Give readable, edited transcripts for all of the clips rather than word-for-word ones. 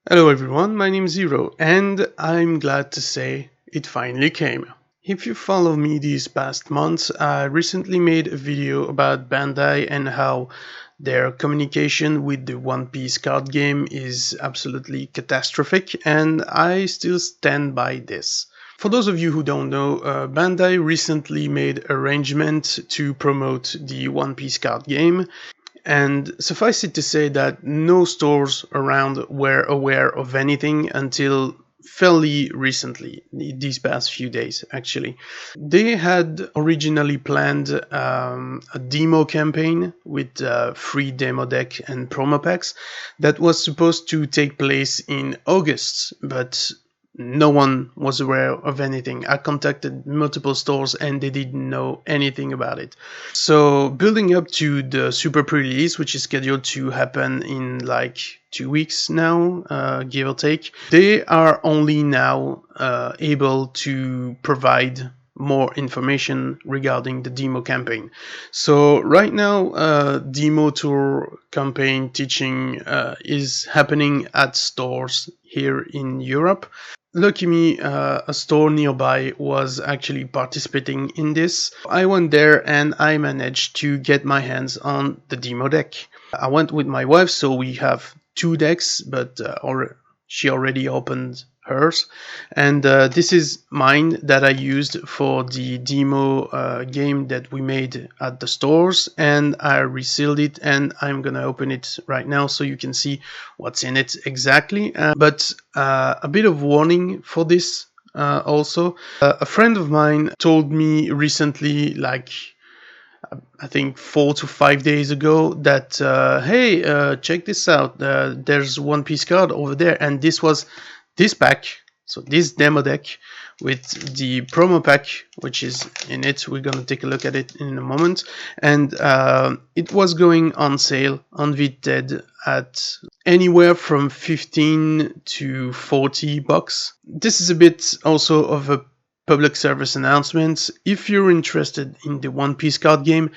Hello everyone, my name is Zero, and I'm glad to say it finally came. If you follow me these past months, I recently made a video about Bandai and how their communication with the One Piece card game is absolutely catastrophic, and I still stand by this. For those of you who don't know, Bandai recently made arrangements to promote the One Piece card game, and suffice it to say that no stores around were aware of anything until fairly recently, these past few days actually. They had originally planned a demo campaign with free demo deck and promo packs that was supposed to take place in August, but no one was aware of anything. I contacted multiple stores and they didn't know anything about it. So building up to the super pre-release, which is scheduled to happen in like 2 weeks now, give or take, they are only now able to provide more information regarding the demo campaign. So right now, demo tour campaign teaching is happening at stores here in Europe. Lucky me, a store nearby was actually participating in this. I went there and I managed to get my hands on the demo deck. I went with my wife, so we have two decks, but she already opened hers. And this is mine that I used for the demo game that we made at the stores, and I resealed it and I'm gonna open it right now so you can see what's in it exactly. But a bit of warning for this also. A friend of mine told me recently, like I think 4 to 5 days ago, that hey, check this out. There's One Piece card over there, and this was this pack, so this demo deck with the promo pack, which is in it. We're gonna take a look at it in a moment, and it was going on sale on Vinted at anywhere from 15 to 40 bucks. This is a bit also of a public service announcement. If you're interested in the One Piece card game,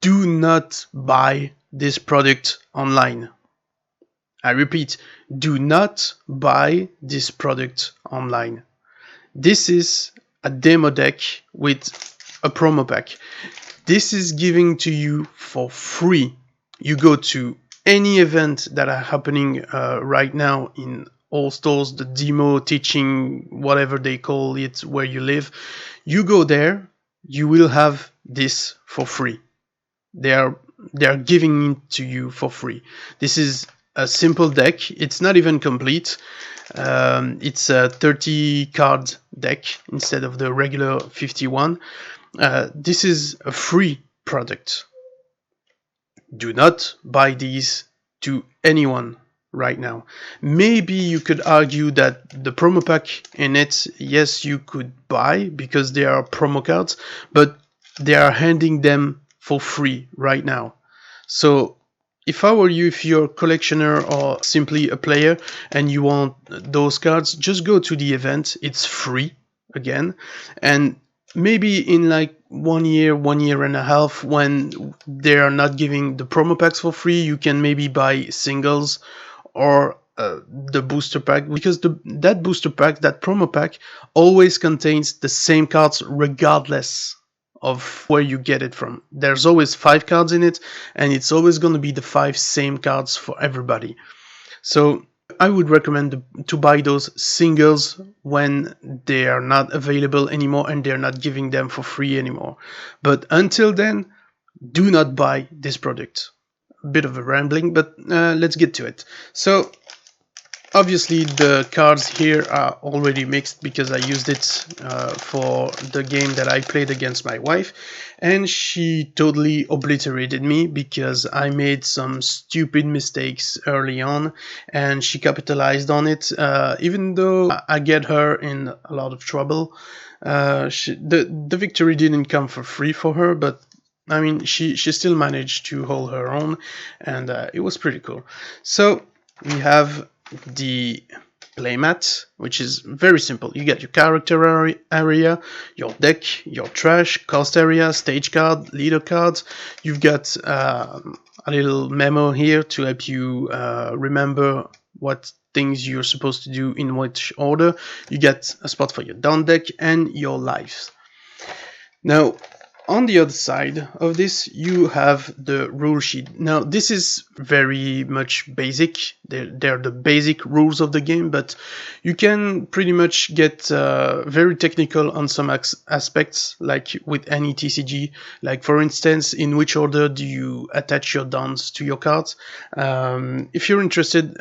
do not buy this product online. I repeat, do not buy this product online. This is a demo deck with a promo pack. This is giving to you for free. You go to any event that are happening right now in all stores, the demo, teaching, whatever they call it, where you live. You go there, you will have this for free. They are giving it to you for free. This is a simple deck. It's not even complete. It's a 30 card deck instead of the regular 51. This is a free product. Do not buy these to anyone right now. Maybe you could argue that the promo pack in it, yes, you could buy because they are promo cards, but they are handing them for free right now. So if I were you, if you're a collectioner or simply a player and you want those cards, just go to the event. It's free again, and maybe in like 1 year and a half, when they are not giving the promo packs for free, you can maybe buy singles or the booster pack, because that booster pack, that promo pack, always contains the same cards regardless of where you get it from. There's always 5 cards in it, and it's always going to be the 5 same cards for everybody. So I would recommend to buy those singles when they are not available anymore and they're not giving them for free anymore. But until then, do not buy this product. A bit of a rambling, but let's get to it. So obviously the cards here are already mixed because I used it for the game that I played against my wife, and she totally obliterated me because I made some stupid mistakes early on and she capitalized on it. Even though I get her in a lot of trouble, the victory didn't come for free for her, but I mean, she still managed to hold her own, and it was pretty cool. So we have the playmat, which is very simple. You get your character area, your deck, your trash, cost area, stage card, leader cards. You've got a little memo here to help you remember what things you're supposed to do in which order. You get a spot for your down deck and your lives. Now, on the other side of this, you have the rule sheet. Now, this is very much basic. They're the basic rules of the game, but you can pretty much get very technical on some aspects, like with any TCG. Like, for instance, in which order do you attach your downs to your cards? If you're interested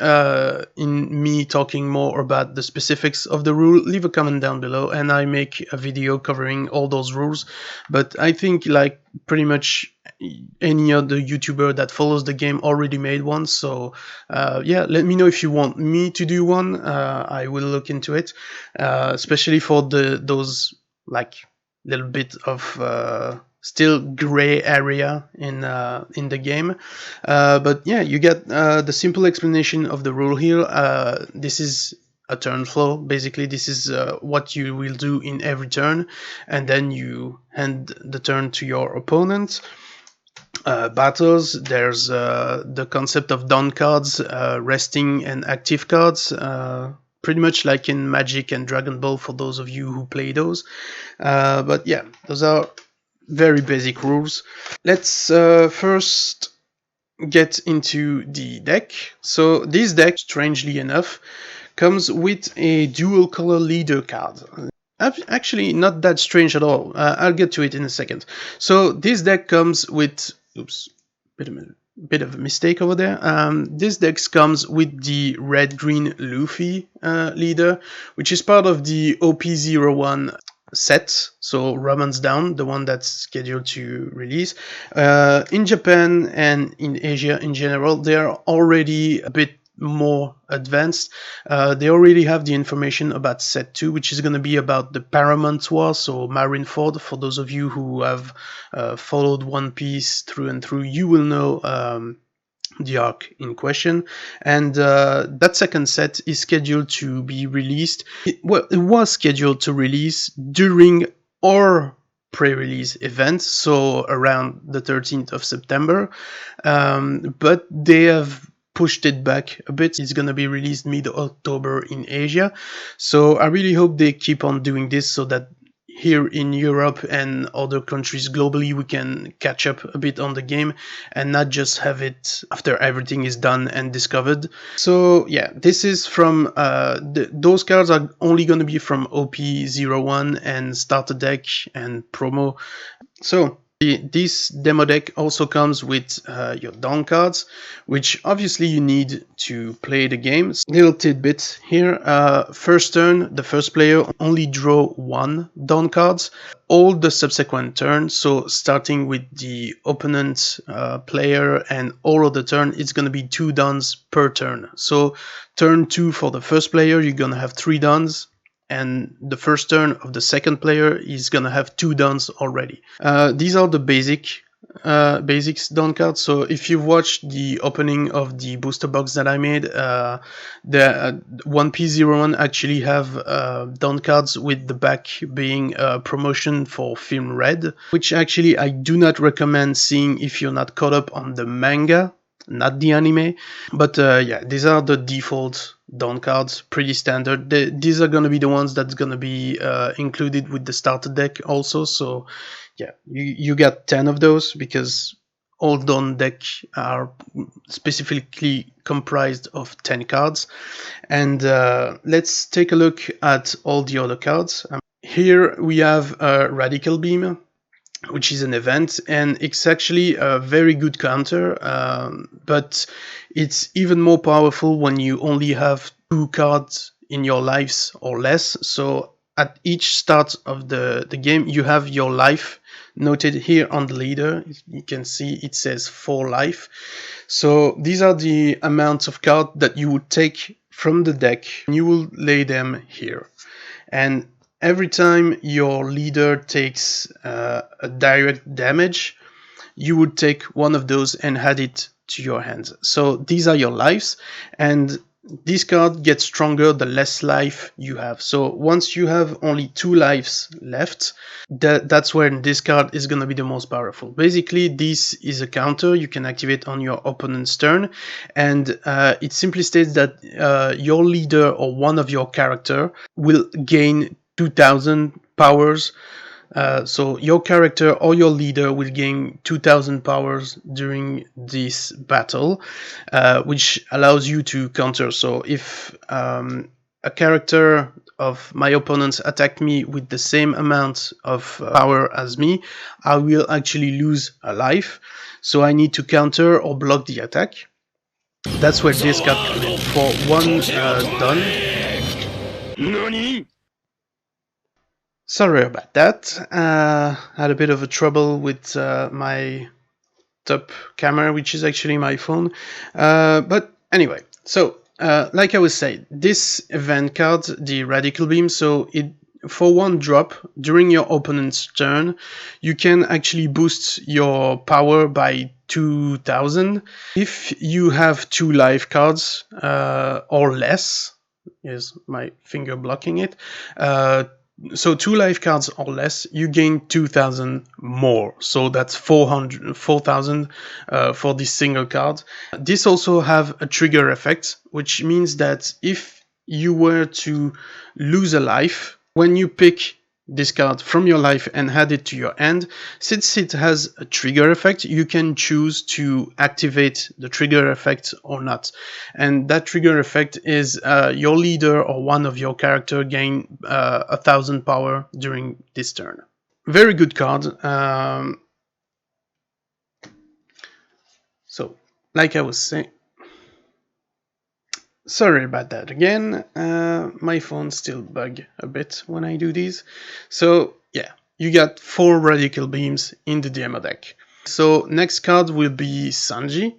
in me talking more about the specifics of the rule, leave a comment down below, and I make a video covering all those rules. But I think like pretty much any other YouTuber that follows the game already made one, so yeah, let me know if you want me to do one. I will look into it, especially for those like little bit of still gray area in the game, but yeah, you get the simple explanation of the rule here. This is a turn flow. Basically, this is what you will do in every turn, and then you hand the turn to your opponent. Battles, there's the concept of down cards, resting and active cards, pretty much like in Magic and Dragon Ball for those of you who play those. But yeah, those are very basic rules. Let's first get into the deck. So this deck, strangely enough, comes with a dual color leader card. Actually, not that strange at all. I'll get to it in a second. So this deck comes with, oops, bit of a mistake over there. This deck comes with the red-green Luffy leader, which is part of the OP01 set, so Ramon's Down, the one that's scheduled to release. In Japan and in Asia in general, they are already a bit more advanced. They already have the information about set 2, which is going to be about the Paramount War, so Marineford. For those of you who have followed One Piece through and through, you will know the arc in question, and that second set is scheduled to be released. It was scheduled to release during our pre-release event, so around the 13th of September, but they have pushed it back a bit. It's gonna be released mid-October in Asia, so I really hope they keep on doing this so that here in Europe and other countries globally we can catch up a bit on the game and not just have it after everything is done and discovered. So yeah, this is from those cards are only going to be from OP01 and starter deck and promo. So this demo deck also comes with your down cards, which obviously you need to play the game. Little tidbit here. First turn, the first player only draw 1 down cards. All the subsequent turns, so starting with the opponent player and all of the turn, it's going to be 2 downs per turn. So turn 2 for the first player, you're going to have 3 downs. And the first turn of the second player is gonna have 2 downs already. These are the basics down cards. So if you've watched the opening of the booster box that I made, the 1P01 actually have down cards with the back being a promotion for Film Red, which actually I do not recommend seeing if you're not caught up on the manga, not the anime. But yeah, these are the default down cards, pretty standard. These are going to be the ones that's going to be included with the starter deck also. So yeah, you got 10 of those because all down deck are specifically comprised of 10 cards. And let's take a look at all the other cards. Here we have Radical Beam, which is an event, and it's actually a very good counter, but it's even more powerful when you only have 2 cards in your lives or less. So at each start of the game, you have your life noted here on the leader. You can see it says 4 life. So these are the amounts of cards that you would take from the deck, and you will lay them here. And every time your leader takes a direct damage, you would take one of those and add it to your hands. So these are your lives, and this card gets stronger the less life you have. So once you have only 2 lives left, that's when this card is going to be the most powerful. Basically, this is a counter you can activate on your opponent's turn, and it simply states that your leader or one of your character will gain 2000 powers. So your character or your leader will gain 2000 powers during this battle, which allows you to counter. So if a character of my opponents attack me with the same amount of power as me, I will actually lose a life. So I need to counter or block the attack. That's where this card comes in. For one done. Sorry about that. Had a bit of a trouble with my top camera, which is actually my phone. But anyway, so like I was saying, this event card, the Radical Beam, so it for one drop during your opponent's turn, you can actually boost your power by 2000. If you have 2 life cards or less, is my finger blocking it? So 2 life cards or less, you gain 2000 more. So that's 4,000 for this single card. This also have a trigger effect, which means that if you were to lose a life, when you pick this card from your life and add it to your hand, since it has a trigger effect, you can choose to activate the trigger effect or not. And that trigger effect is your leader or one of your character gain 1000 power during this turn. Very good card. So, like I was saying, sorry about that again. My phone still bug a bit when I do these. So yeah, you got 4 Radical Beams in the demo deck. So next card will be Sanji.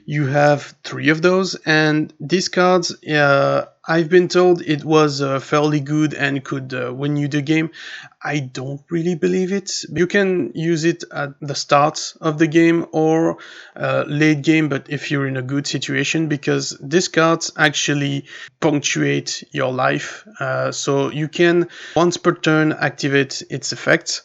You have 3 of those, and these cards, I've been told it was fairly good and could win you the game. I don't really believe it. You can use it at the start of the game or late game, but if you're in a good situation, because these cards actually punctuate your life. So you can, once per turn, activate its effect,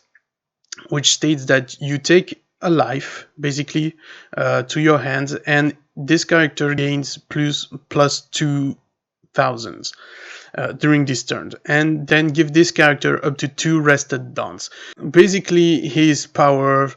which states that you take a life basically to your hands, and this character gains plus 2000 during this turn, and then give this character up to 2 rested downs. Basically, his power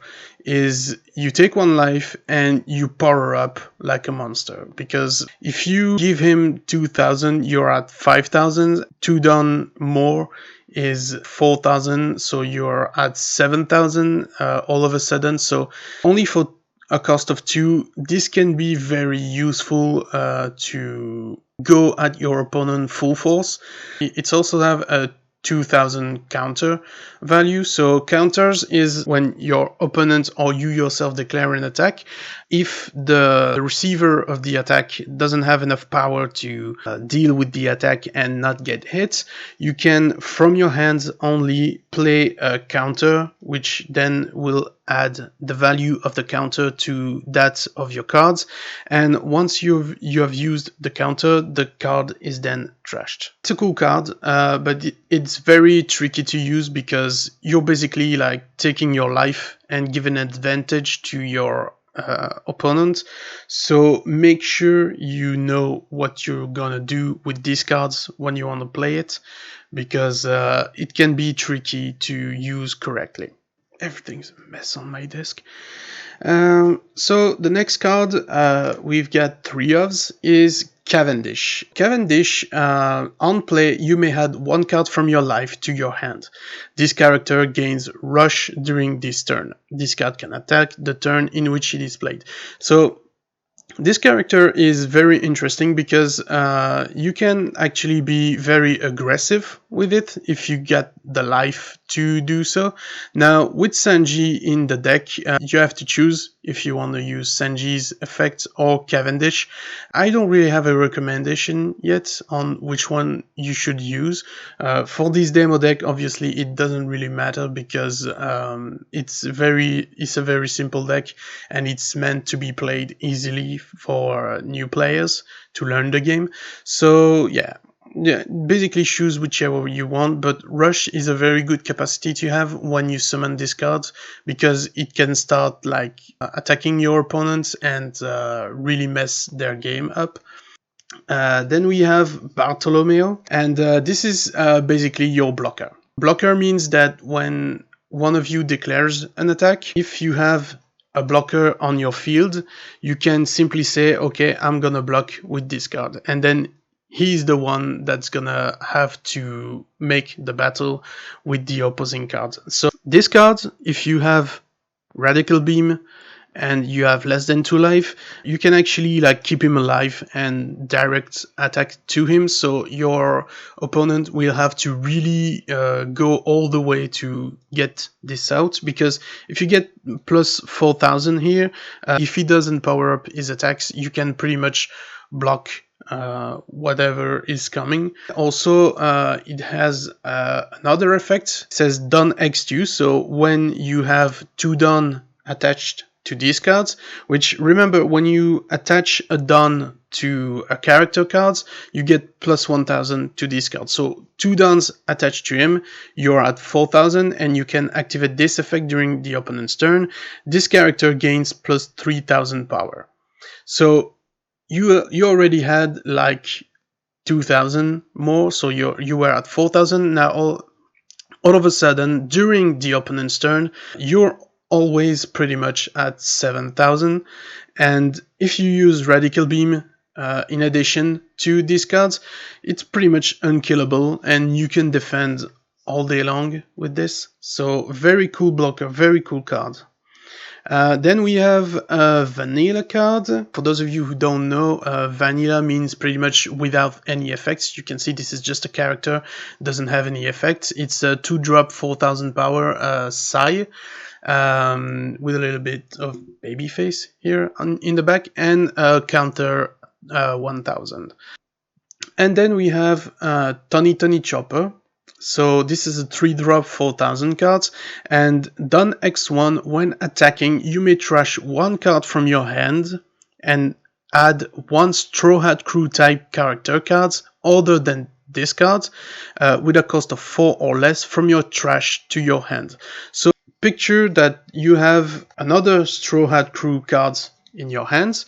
is you take 1 life and you power up like a monster, because if you give him 2000, you're at 5000. 2 down more is 4000, so you're at 7000 all of a sudden. So only for a cost of 2, this can be very useful to go at your opponent full force. It's also have a 2000 counter value. So counters is when your opponent or you yourself declare an attack. If the receiver of the attack doesn't have enough power to deal with the attack and not get hit, you can, from your hands only, play a counter, which then will add the value of the counter to that of your cards. And once you have used the counter, the card is then trashed. It's a cool card, but it's very tricky to use because you're basically like taking your life and giving advantage to your opponent. So make sure you know what you're gonna do with these cards when you want to play it, because it can be tricky to use correctly. Everything's a mess on my desk. So the next card we've got 3 ofs is Cavendish. Cavendish, on play, you may add 1 card from your life to your hand. This character gains rush during this turn. This card can attack the turn in which it is played. So this character is very interesting because you can actually be very aggressive with it if you get the life to do so. Now, with Sanji in the deck, you have to choose if you want to use Senji's effect or Cavendish. I don't really have a recommendation yet on which one you should use. For this demo deck, obviously it doesn't really matter because it's a very simple deck and it's meant to be played easily for new players to learn the game. So yeah, basically choose whichever you want, but Rush is a very good capacity to have when you summon this card because it can start like attacking your opponents and really mess their game up. Then we have Bartolomeo, and this is basically your blocker. Blocker means that when one of you declares an attack, if you have a blocker on your field, you can simply say, okay, I'm gonna block with this card, and then he's the one that's gonna have to make the battle with the opposing card. So this card, if you have Radical Beam and you have less than 2 life, you can actually like keep him alive and direct attack to him, so your opponent will have to really go all the way to get this out, because if you get plus 4000 here, if he doesn't power up his attacks, you can pretty much block whatever is coming. Also, it has another effect. It says Don X2, so when you have 2 Don attached to these cards, which remember, when you attach a Don to a character cards, you get plus 1000 to these cards. So 2 Dons attached to him, you're at 4000, and you can activate this effect during the opponent's turn. This character gains plus 3000 power. So you already had like 2000 more, so you were at 4000. Now all of a sudden during the opponent's turn, you're always pretty much at 7000, and if you use Radical Beam in addition to these cards, it's pretty much unkillable and you can defend all day long with this. So very cool blocker, very cool card. Then we have a vanilla card. For those of you who don't know, vanilla means pretty much without any effects. You can see this is just a character, doesn't have any effects. It's a 2-drop 4000 power Sai, with a little bit of baby face here in the back, and counter 1000. And then we have Tony Chopper. So this is a 3-drop 4000 cards, and Don X1, when attacking, you may trash 1 card from your hand and add 1 Straw Hat Crew type character cards other than this card with a cost of 4 or less from your trash to your hand. So picture that you have another Straw Hat Crew cards in your hands,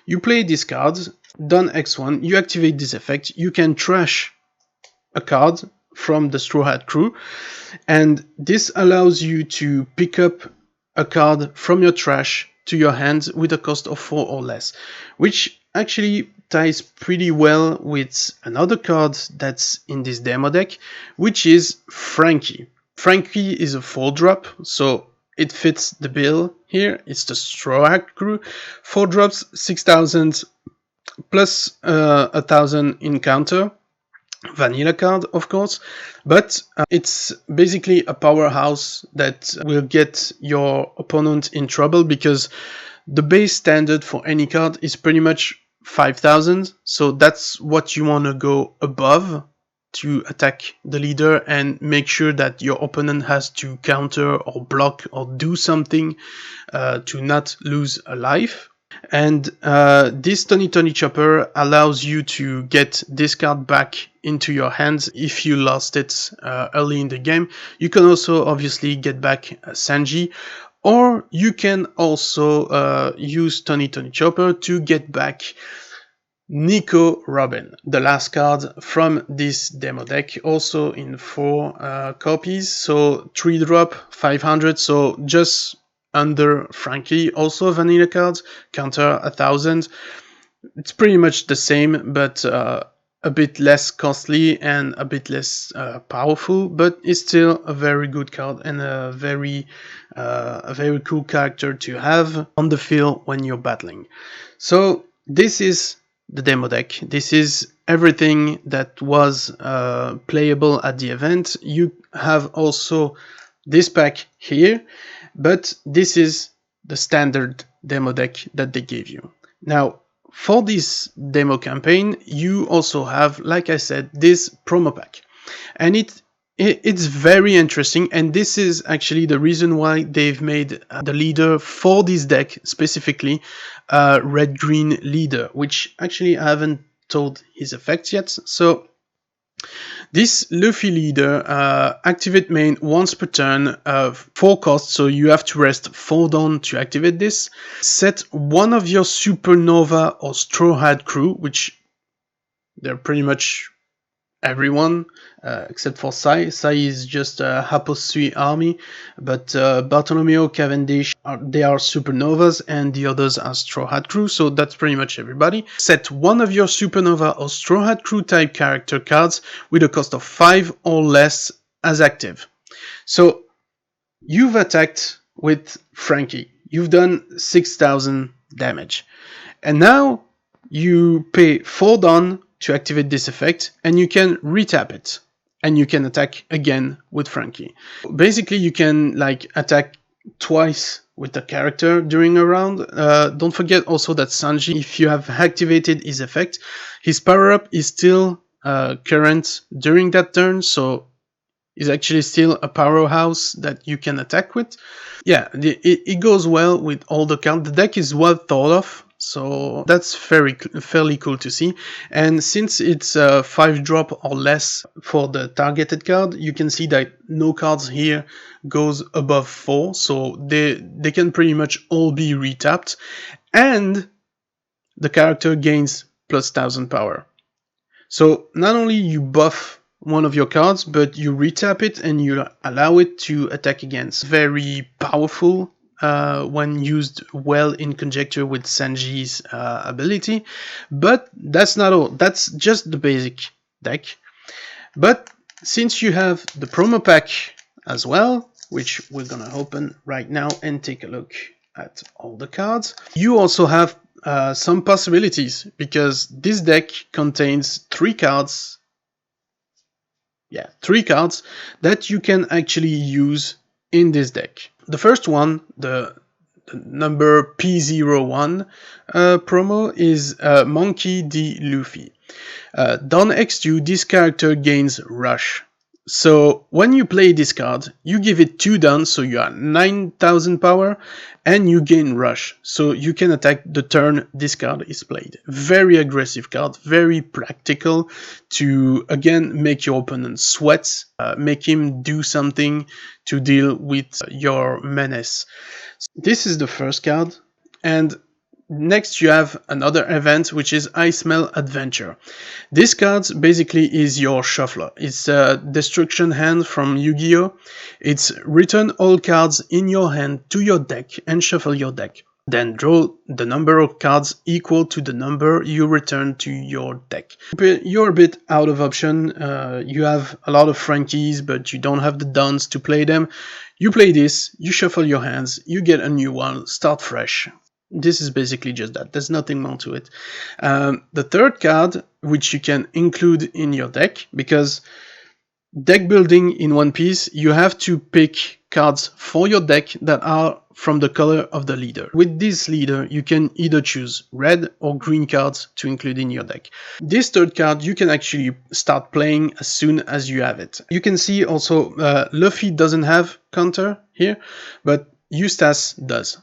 you play these cards, Don X1, you activate this effect, you can trash a card from the Straw Hat Crew, and this allows you to pick up a card from your trash to your hand with a cost of 4 or less, which actually ties pretty well with another card that's in this demo deck, which is Frankie. Frankie is a 4-drop, so it fits the bill here. It's the Straw Hat Crew, 4 drops, 6000 plus 1000 in counter. Vanilla card, of course, but it's basically a powerhouse that will get your opponent in trouble, because the base standard for any card is pretty much 5000, so that's what you want to go above to attack the leader and make sure that your opponent has to counter or block or do something to not lose a life. And this Tony Chopper allows you to get this card back into your hands if you lost it early in the game. You can also obviously get back Sanji, or you can also use Tony Chopper to get back Nico Robin, the last card from this demo deck, also in 4 copies, so 3-drop 500, so just under Frankie. Also a vanilla card, counter 1000. It's pretty much the same, but a bit less costly and a bit less powerful, but it's still a very good card and a very cool character to have on the field when you're battling. So this is the demo deck. This is everything that was playable at the event. You have also this pack here, but this is the standard demo deck that they gave you. Now, for this demo campaign, you also have, like I said, this promo pack. And it's very interesting, and this is actually the reason why they've made the leader for this deck specifically red-green leader, which actually I haven't told his effects yet. So this Luffy leader activate main once per turn, 4 costs, so you have to rest 4 down to activate this. Set one of your Supernova or Straw Hat crew, which they're pretty much everyone except for Sai. Sai is just a Haposui army, but Bartolomeo, Cavendish, they are Supernovas, and the others are Straw Hat crew, so that's pretty much everybody. Set one of your Supernova or Straw Hat crew type character cards with a cost of 5 or less as active. So you've attacked with Frankie, you've done 6,000 damage, and now you pay 4 down to activate this effect, and you can retap it, and you can attack again with Frankie. Basically, you can like attack twice with the character during a round. Don't forget also that Sanji, if you have activated his effect, his power-up is still current during that turn, so is actually still a powerhouse that you can attack with. Yeah, it goes well with all the cards. The deck is well thought of, so that's fairly cool to see. And since it's 5 drop or less for the targeted card, you can see that no cards here goes above 4, so they can pretty much all be retapped, and the character gains plus 1000 power. So not only you buff one of your cards, but you retap it and you allow it to attack again. It's very powerful when used well in conjecture with Sanji's ability. But that's not all. That's just the basic deck. But since you have the promo pack as well, which we're gonna open right now and take a look at all the cards, you also have some possibilities, because this deck contains 3 cards. Yeah, 3 cards that you can actually use in this deck. The first one, the number P01 promo, is Monkey D. Luffy. Down X2, this character gains Rush. So when you play this card, you give it 2 down, so you are 9,000 power, and you gain Rush, so you can attack the turn this card is played. Very aggressive card, very practical to, again, make your opponent sweat, make him do something to deal with your menace. This is the first card, and next you have another event, which is I Smell Adventure. This card basically is your shuffler. It's a destruction hand from Yu-Gi-Oh! It's return all cards in your hand to your deck and shuffle your deck. Then draw the number of cards equal to the number you return to your deck. You're a bit out of option. You have a lot of Frankies, but you don't have the Dons to play them. You play this, you shuffle your hands, you get a new one, start fresh. This is basically just that. There's nothing more to it. The third card, which you can include in your deck, because deck building in One Piece, you have to pick cards for your deck that are from the color of the leader. With this leader, you can either choose red or green cards to include in your deck. This third card, you can actually start playing as soon as you have it. You can see also Luffy doesn't have counter here, but Eustace does.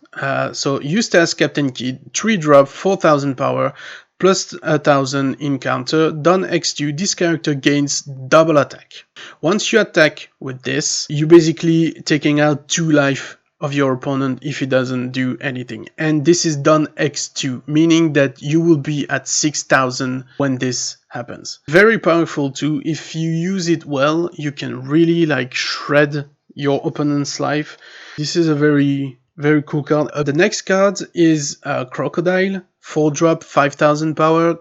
So Eustace Captain Kidd, 3 drop, 4,000 power, plus 1,000 in counter. Done X2, this character gains double attack. Once you attack with this, you basically taking out 2 life of your opponent if he doesn't do anything. And this is done X2, meaning that you will be at 6,000 when this happens. Very powerful too. If you use it well, you can really like shred your opponent's life. This is a very cool card. The next card is Crocodile, 4 drop, 5,000 power,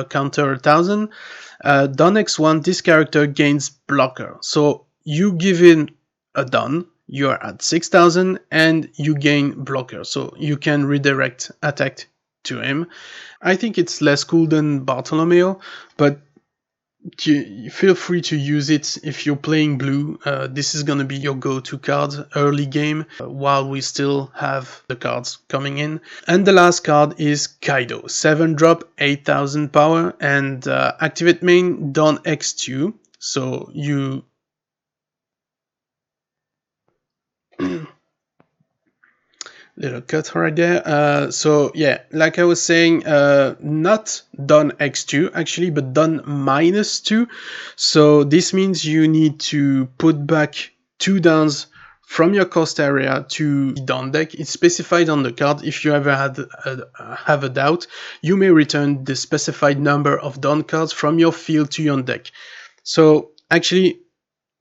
counter 1,000. Done X1, this character gains blocker. So you give in a Done, you are at 6,000 and you gain blocker. So you can redirect attack to him. I think it's less cool than Bartolomeo, but you feel free to use it if you're playing blue. This is gonna be your go-to card early game while we still have the cards coming in. And the last card is Kaido, 7 drop, 8000 power, and activate main Don X2. So you little cut right there. So yeah, like I was saying, not done x2 actually, but done -2. So this means you need to put back 2 downs from your cost area to the down deck. It's specified on the card. If you ever have a doubt, you may return the specified number of down cards from your field to your deck. So actually,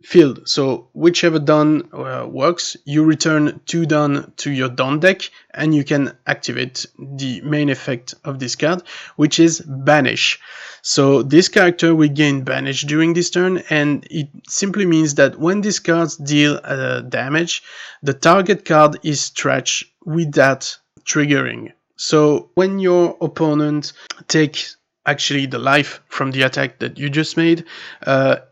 field. So whichever done works, you return 2 done to your done deck, and you can activate the main effect of this card, which is Banish. So this character will gain Banish during this turn, and it simply means that when these cards deal damage, the target card is stretched without triggering. So when your opponent takes actually the life from the attack that you just made,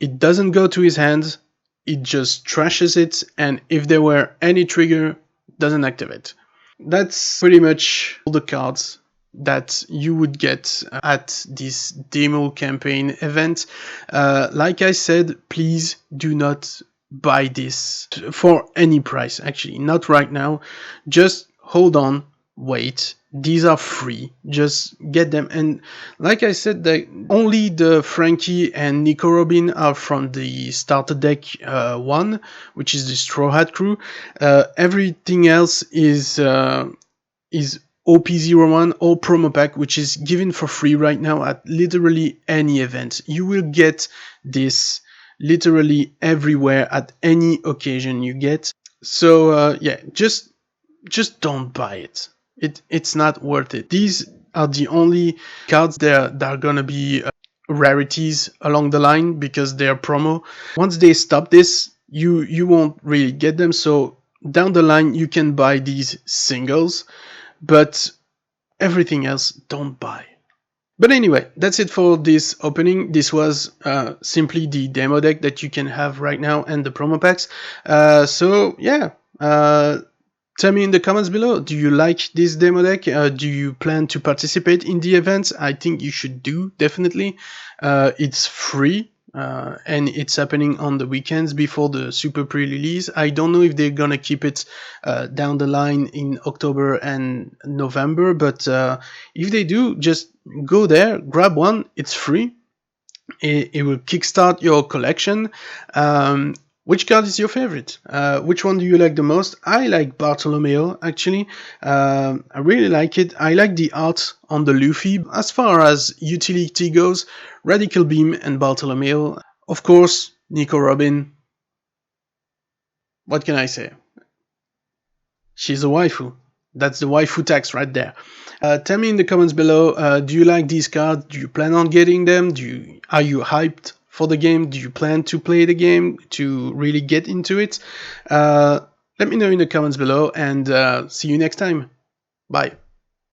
it doesn't go to his hands, it just trashes it, and if there were any trigger, doesn't activate. That's pretty much all the cards that you would get at this demo campaign event. Like I said, please do not buy this for any price, actually, not right now. Just hold on, wait. These are free, just get them. And like I said, only the Frankie and Nico Robin are from the starter deck 1, which is the Straw Hat crew. Everything else is OP01 or promo pack, which is given for free right now at literally any event. You will get this literally everywhere at any occasion you get. So yeah, just don't buy it. It's not worth it. These are the only cards that are gonna be rarities along the line because they are promo. Once they stop this, you won't really get them. So down the line you can buy these singles, but everything else don't buy. But anyway, that's it for this opening. This was simply the demo deck that you can have right now and the promo packs. So yeah. Tell me in the comments below, do you like this demo deck? Do you plan to participate in the events? I think you should do, definitely. It's free, and it's happening on the weekends before the super pre-release. I don't know if they're gonna keep it down the line in October and November, but if they do, just go there, grab one, it's free. It will kickstart your collection. Which card is your favorite? Which one do you like the most? I like Bartolomeo, actually. I really like it. I like the art on the Luffy. As far as utility goes, Radical Beam and Bartolomeo. Of course, Nico Robin. What can I say? She's a waifu. That's the waifu tax right there. Tell me in the comments below, do you like these cards? Do you plan on getting them? Are you hyped for the game? Do you plan to play the game to really get into it? Let me know in the comments below, and see you next time. Bye.